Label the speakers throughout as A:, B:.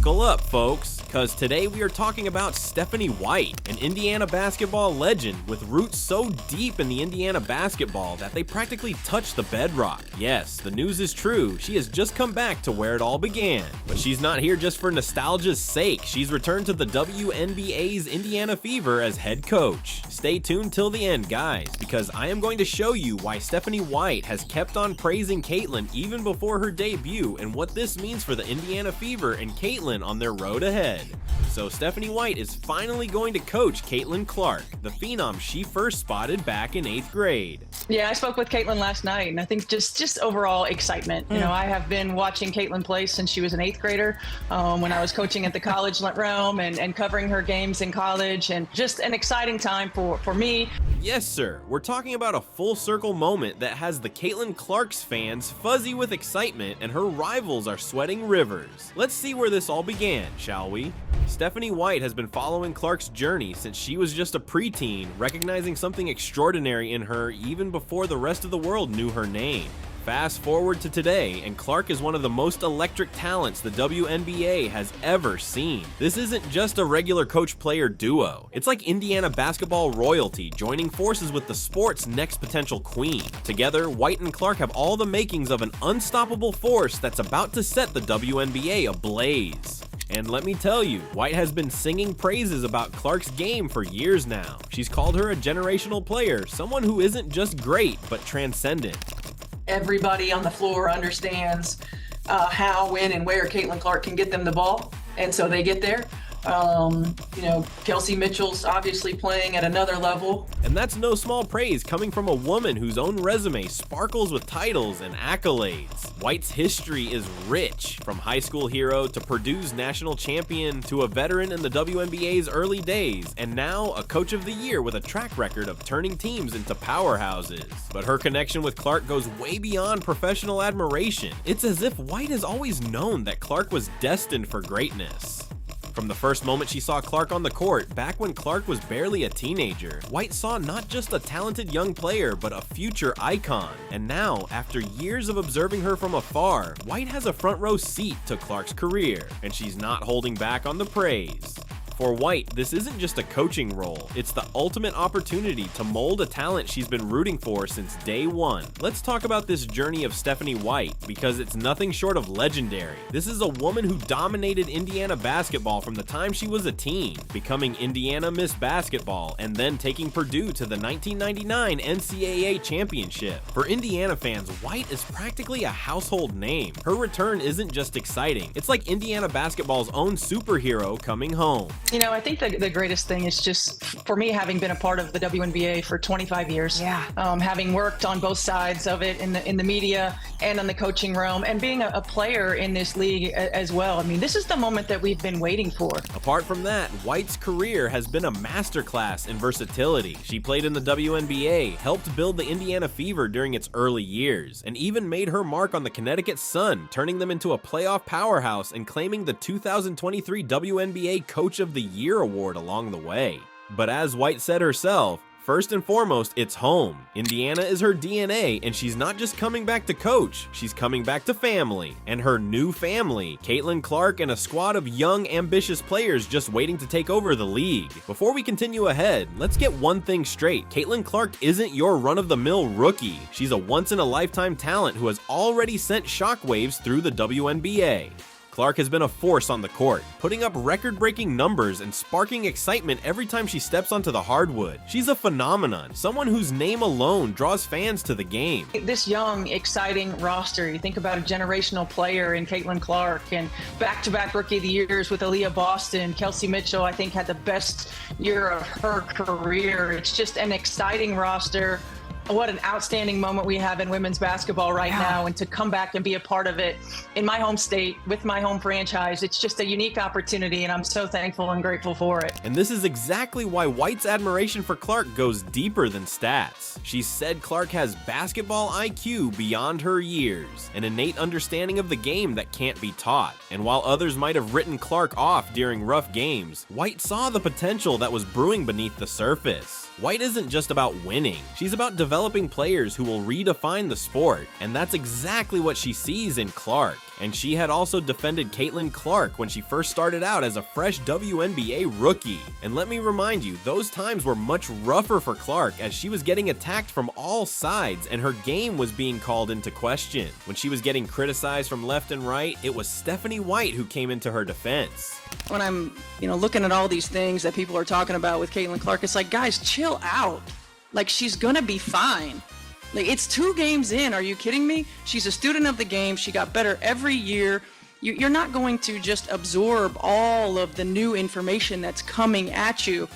A: Buckle up, folks, because today we are talking about Stephanie White, an Indiana basketball legend with roots so deep in the Indiana basketball that they practically touch the bedrock. Yes, the news is true, she has just come back to where it all began. But she's not here just for nostalgia's sake, she's returned to the WNBA's Indiana Fever as head coach. Stay tuned till the end, guys, because I am going to show you why Stephanie White has kept on praising Caitlin even before her debut and what this means for the Indiana Fever and Caitlin on their road ahead. So Stephanie White is finally going to coach Caitlin Clark, the phenom she first spotted back in 8th grade.
B: Yeah, I spoke with Caitlin last night, and I think just overall excitement. You know, I have been watching Caitlin play since she was an 8th grader, when I was coaching at the college realm and covering her games in college, and just an exciting time for me.
A: Yes, sir. We're talking about a full circle moment that has the Caitlin Clark's fans fuzzy with excitement and her rivals are sweating rivers. Let's see where this all began, shall we? Stephanie White has been following Clark's journey since she was just a preteen, recognizing something extraordinary in her even before the rest of the world knew her name. Fast forward to today, and Clark is one of the most electric talents the WNBA has ever seen. This isn't just a regular coach-player duo. It's like Indiana basketball royalty joining forces with the sport's next potential queen. Together, White and Clark have all the makings of an unstoppable force that's about to set the WNBA ablaze. And let me tell you, White has been singing praises about Clark's game for years now. She's called her a generational player, someone who isn't just great, but transcendent.
C: Everybody on the floor understands how, when, and where Caitlin Clark can get them the ball, and so they get there. Kelsey Mitchell's obviously playing at another level.
A: And that's no small praise coming from a woman whose own resume sparkles with titles and accolades. White's history is rich, from high school hero to Purdue's national champion to a veteran in the WNBA's early days, and now a coach of the year with a track record of turning teams into powerhouses. But her connection with Clark goes way beyond professional admiration. It's as if White has always known that Clark was destined for greatness. From the first moment she saw Clark on the court, back when Clark was barely a teenager, White saw not just a talented young player, but a future icon. And now, after years of observing her from afar, White has a front row seat to Clark's career, and she's not holding back on the praise. For White, this isn't just a coaching role, it's the ultimate opportunity to mold a talent she's been rooting for since day one. Let's talk about this journey of Stephanie White, because it's nothing short of legendary. This is a woman who dominated Indiana basketball from the time she was a teen, becoming Indiana Miss Basketball, and then taking Purdue to the 1999 NCAA championship. For Indiana fans, White is practically a household name. Her return isn't just exciting, it's like Indiana basketball's own superhero coming home.
B: You know, I think the greatest thing is just, for me, having been a part of the WNBA for 25 years, having worked on both sides of it in the media and in the coaching realm, and being a player in this league as well. I mean, this is the moment that we've been waiting for.
A: Apart from that, White's career has been a masterclass in versatility. She played in the WNBA, helped build the Indiana Fever during its early years, and even made her mark on the Connecticut Sun, turning them into a playoff powerhouse and claiming the 2023 WNBA Coach of the Year award along the way. But as White said herself, first and foremost, it's home. Indiana is her DNA, and she's not just coming back to coach, she's coming back to family. And her new family, Caitlin Clark and a squad of young, ambitious players just waiting to take over the league. Before we continue ahead, let's get one thing straight. Caitlin Clark isn't your run-of-the-mill rookie. She's a once-in-a-lifetime talent who has already sent shockwaves through the WNBA. Clark has been a force on the court, putting up record-breaking numbers and sparking excitement every time she steps onto the hardwood. She's a phenomenon, someone whose name alone draws fans to the game.
B: This young, exciting roster, you think about a generational player in Caitlin Clark, and back-to-back Rookie of the Years with Aaliyah Boston. Kelsey Mitchell, I think, had the best year of her career. It's just an exciting roster. What an outstanding moment we have in women's basketball right now, and to come back and be a part of it in my home state with my home franchise, it's just a unique opportunity, and I'm so thankful and grateful for it.
A: And this is exactly why White's admiration for Clark goes deeper than stats. She said Clark has basketball IQ beyond her years, an innate understanding of the game that can't be taught. And while others might have written Clark off during rough games, White saw the potential that was brewing beneath the surface. White isn't just about winning, she's about developing players who will redefine the sport, and that's exactly what she sees in Clark. And she had also defended Caitlin Clark when she first started out as a fresh WNBA rookie. And let me remind you, those times were much rougher for Clark as she was getting attacked from all sides and her game was being called into question. When she was getting criticized from left and right, it was Stephanie White who came into her defense.
B: When I'm, looking at all these things that people are talking about with Caitlin Clark, it's like, guys, chill out. Like, she's gonna be fine. Like, it's 2 games in. Are you kidding me? She's a student of the game. She got better every year. You're not going to just absorb all of the new information that's coming at you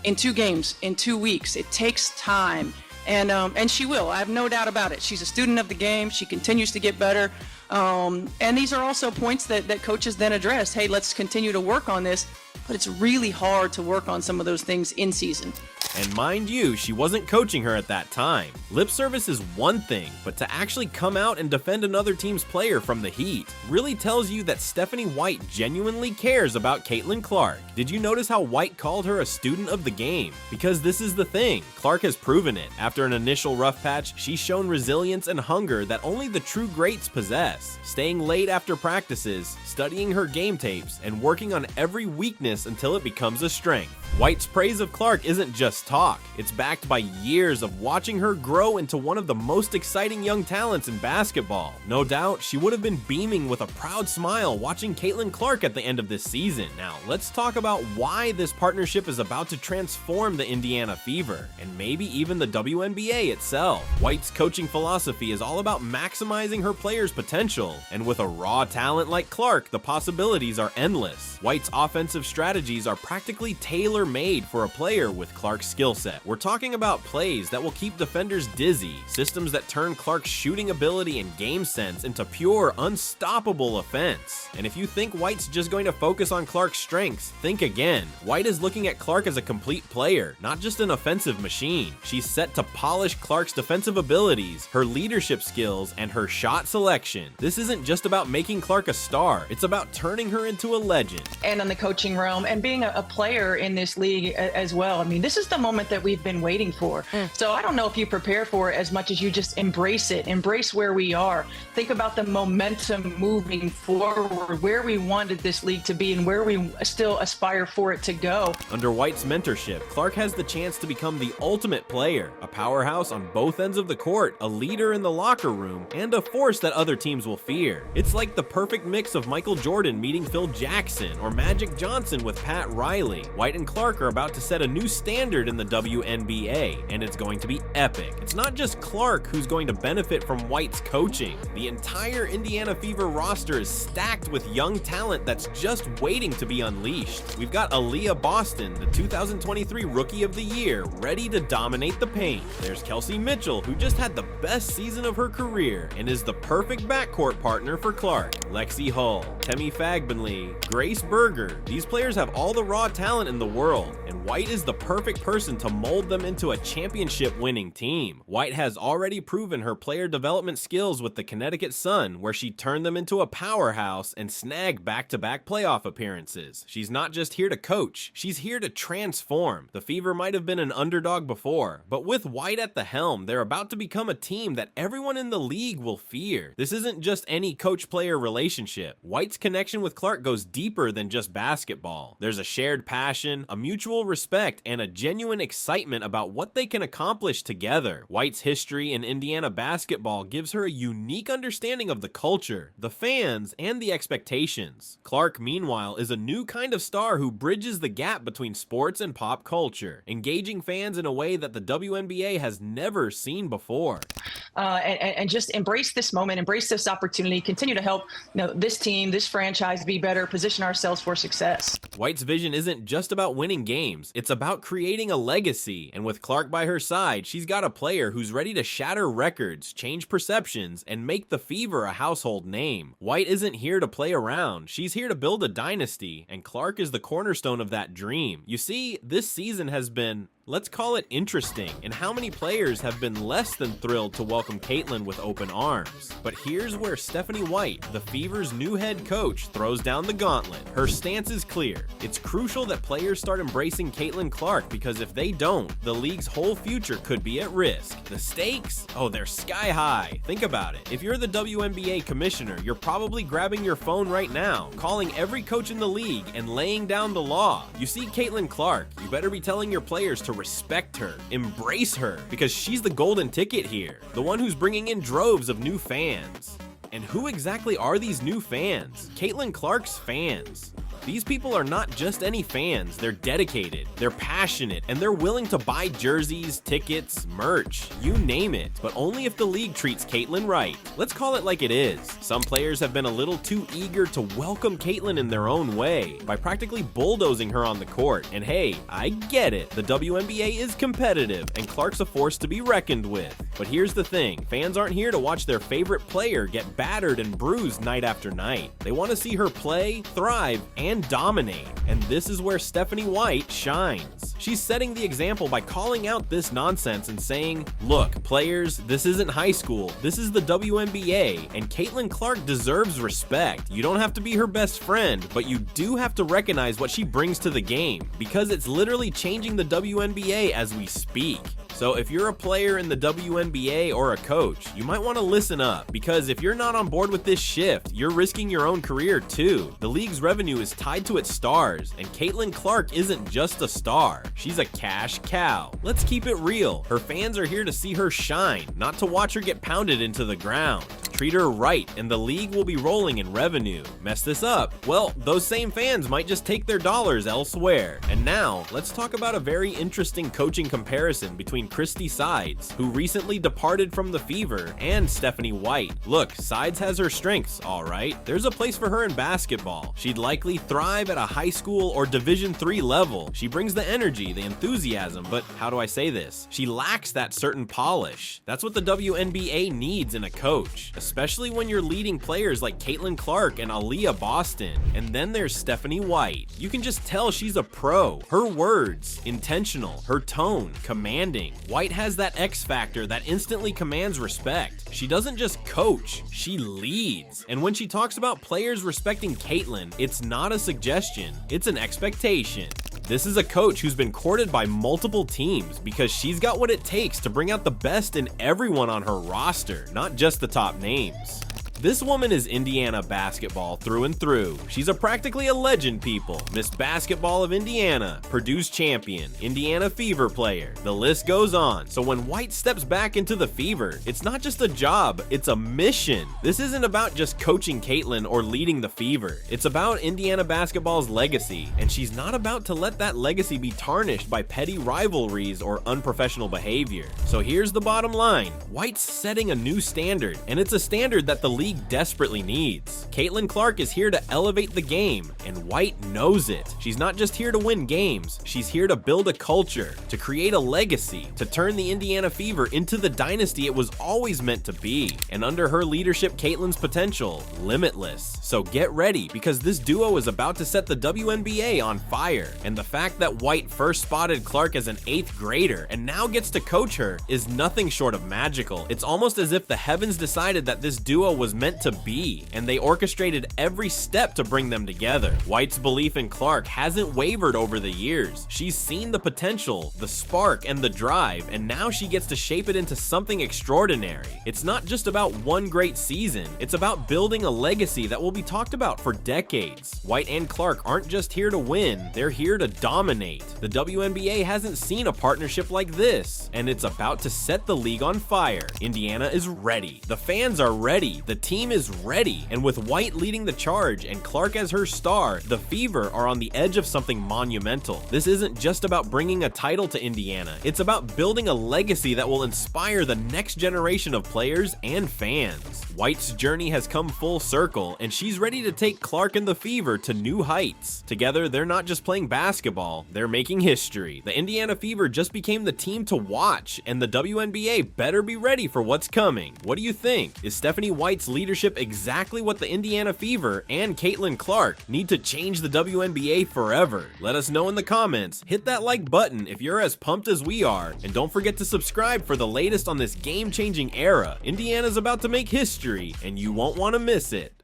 B: in 2 games, in 2 weeks. It takes time. And she will. I have no doubt about it. She's a student of the game. She continues to get better. And these are also points that coaches then address. Hey, let's continue to work on this. But it's really hard to work on some of those things in season.
A: And mind you, she wasn't coaching her at that time. Lip service is one thing, but to actually come out and defend another team's player from the heat really tells you that Stephanie White genuinely cares about Caitlin Clark. Did you notice how White called her a student of the game? Because this is the thing, Clark has proven it. After an initial rough patch, she's shown resilience and hunger that only the true greats possess. Staying late after practices, studying her game tapes, and working on every weakness until it becomes a strength. White's praise of Clark isn't just talk, it's backed by years of watching her grow into one of the most exciting young talents in basketball. No doubt, she would have been beaming with a proud smile watching Caitlin Clark at the end of this season. Now, let's talk about why this partnership is about to transform the Indiana Fever, and maybe even the WNBA itself. White's coaching philosophy is all about maximizing her players' potential, and with a raw talent like Clark, the possibilities are endless. White's offensive strategies are practically tailor-made for a player with Clark's skill set. We're talking about plays that will keep defenders dizzy, systems that turn Clark's shooting ability and game sense into pure, unstoppable offense. And if you think White's just going to focus on Clark's strengths, think again. White is looking at Clark as a complete player, not just an offensive machine. She's set to polish Clark's defensive abilities, her leadership skills, and her shot selection. This isn't just about making Clark a star, it's about turning her into a legend.
B: And in the coaching realm and being a player in this league as well. I mean, this is the moment that we've been waiting for. So I don't know if you prepare for it as much as you just embrace it, embrace where we are. Think about the momentum moving forward, where we wanted this league to be and where we still aspire for it to go.
A: Under White's mentorship, Clark has the chance to become the ultimate player, a powerhouse on both ends of the court, a leader in the locker room, and a force that other teams will fear. It's like the perfect mix of Michael Jordan meeting Phil Jackson or Magic Johnson with Pat Riley. White and Clark are about to set a new standard in the WNBA, and it's going to be epic. It's not just Clark who's going to benefit from White's coaching. The entire Indiana Fever roster is stacked with young talent that's just waiting to be unleashed. We've got Aaliyah Boston, the 2023 Rookie of the Year, ready to dominate the paint. There's Kelsey Mitchell, who just had the best season of her career and is the perfect backcourt partner for Clark. Lexi Hull, Temi Fagbenle, Grace Berger. These players have all the raw talent in the world, and White is the perfect person to mold them into a championship-winning team. White has already proven her player development skills with the Connecticut Sun, where she turned them into a powerhouse and snagged back-to-back playoff appearances. She's not just here to coach, she's here to transform. The Fever might have been an underdog before, but with White at the helm, they're about to become a team that everyone in the league will fear. This isn't just any coach-player relationship. White's connection with Clark goes deeper than just basketball. There's a shared passion, a mutual respect, and a genuine excitement about what they can accomplish together. White's history in Indiana basketball gives her a unique understanding of the culture, the fans, and the expectations. Clark, meanwhile, is a new kind of star who bridges the gap between sports and pop culture, engaging fans in a way that the WNBA has never seen before.
B: And just embrace this moment, embrace this opportunity, continue to help this team, this franchise be better, position ourselves for success.
A: White's vision isn't just about winning games, it's about creating a legacy, and with Clark by her side, she's got a player who's ready to shatter records, change perceptions, and make the Fever a household name. White isn't here to play around, she's here to build a dynasty, and Clark is the cornerstone of that dream. You see, this season has been Let's call it interesting, and how many players have been less than thrilled to welcome Caitlin with open arms. But here's where Stephanie White, the Fever's new head coach, throws down the gauntlet. Her stance is clear. It's crucial that players start embracing Caitlin Clark, because if they don't, the league's whole future could be at risk. The stakes? Oh, they're sky high. Think about it. If you're the WNBA commissioner, you're probably grabbing your phone right now, calling every coach in the league and laying down the law. You see Caitlin Clark, you better be telling your players to respect her, embrace her, because she's the golden ticket here, the one who's bringing in droves of new fans. And who exactly are these new fans? Caitlin Clark's fans. These people are not just any fans, they're dedicated, they're passionate, and they're willing to buy jerseys, tickets, merch, you name it, but only if the league treats Caitlin right. Let's call it like it is. Some players have been a little too eager to welcome Caitlin in their own way, by practically bulldozing her on the court. And hey, I get it, the WNBA is competitive, and Clark's a force to be reckoned with. But here's the thing, fans aren't here to watch their favorite player get battered and bruised night after night. They want to see her play, thrive, and dominate. And this is where Stephanie White shines. She's setting the example by calling out this nonsense and saying, look, players, this isn't high school, this is the WNBA, and Caitlin Clark deserves respect. You don't have to be her best friend, but you do have to recognize what she brings to the game, because it's literally changing the WNBA as we speak. So if you're a player in the WNBA or a coach, you might want to listen up, because if you're not on board with this shift, you're risking your own career too. The league's revenue is tied to its stars, and Caitlin Clark isn't just a star, she's a cash cow. Let's keep it real, her fans are here to see her shine, not to watch her get pounded into the ground. Treat her right, and the league will be rolling in revenue. Mess this up, well, those same fans might just take their dollars elsewhere. And now, let's talk about a very interesting coaching comparison between Christy Sides, who recently departed from the Fever, and Stephanie White. Look, Sides has her strengths, alright. There's a place for her in basketball. She'd likely thrive at a high school or Division III level. She brings the energy, the enthusiasm, but how do I say this? She lacks that certain polish. That's what the WNBA needs in a coach, especially when you're leading players like Caitlin Clark and Aaliyah Boston. And then there's Stephanie White. You can just tell she's a pro. Her words, intentional. Her tone, commanding. White has that X factor that instantly commands respect. She doesn't just coach, she leads. And when she talks about players respecting Caitlin, it's not a suggestion, it's an expectation. This is a coach who's been courted by multiple teams because she's got what it takes to bring out the best in everyone on her roster, not just the top names. This woman is Indiana basketball through and through. She's practically a legend, people. Miss Basketball of Indiana, Purdue's champion, Indiana Fever player. The list goes on. So when White steps back into the Fever, it's not just a job, it's a mission. This isn't about just coaching Caitlin or leading the Fever. It's about Indiana basketball's legacy, and she's not about to let that legacy be tarnished by petty rivalries or unprofessional behavior. So here's the bottom line. White's setting a new standard, and it's a standard that the league desperately needs. Caitlin Clark is here to elevate the game, and White knows it. She's not just here to win games, she's here to build a culture, to create a legacy, to turn the Indiana Fever into the dynasty it was always meant to be. And under her leadership, Caitlin's potential, limitless. So get ready, because this duo is about to set the WNBA on fire. And the fact that White first spotted Clark as an 8th grader and now gets to coach her is nothing short of magical. It's almost as if the heavens decided that this duo was meant to be, and they orchestrated every step to bring them together. White's belief in Clark hasn't wavered over the years. She's seen the potential, the spark, and the drive, and now she gets to shape it into something extraordinary. It's not just about one great season, it's about building a legacy that will be talked about for decades. White and Clark aren't just here to win, they're here to dominate. The WNBA hasn't seen a partnership like this, and it's about to set the league on fire. Indiana is ready. The fans are ready. The team is ready, and with White leading the charge and Clark as her star, the Fever are on the edge of something monumental. This isn't just about bringing a title to Indiana, it's about building a legacy that will inspire the next generation of players and fans. White's journey has come full circle, and she's ready to take Clark and the Fever to new heights. Together, they're not just playing basketball, they're making history. The Indiana Fever just became the team to watch, and the WNBA better be ready for what's coming. What do you think? Is Stephanie White's leadership leadership exactly what the Indiana Fever and Caitlin Clark need to change the WNBA forever? Let us know in the comments, hit that like button if you're as pumped as we are, and don't forget to subscribe for the latest on this game-changing era. Indiana's about to make history, and you won't want to miss it.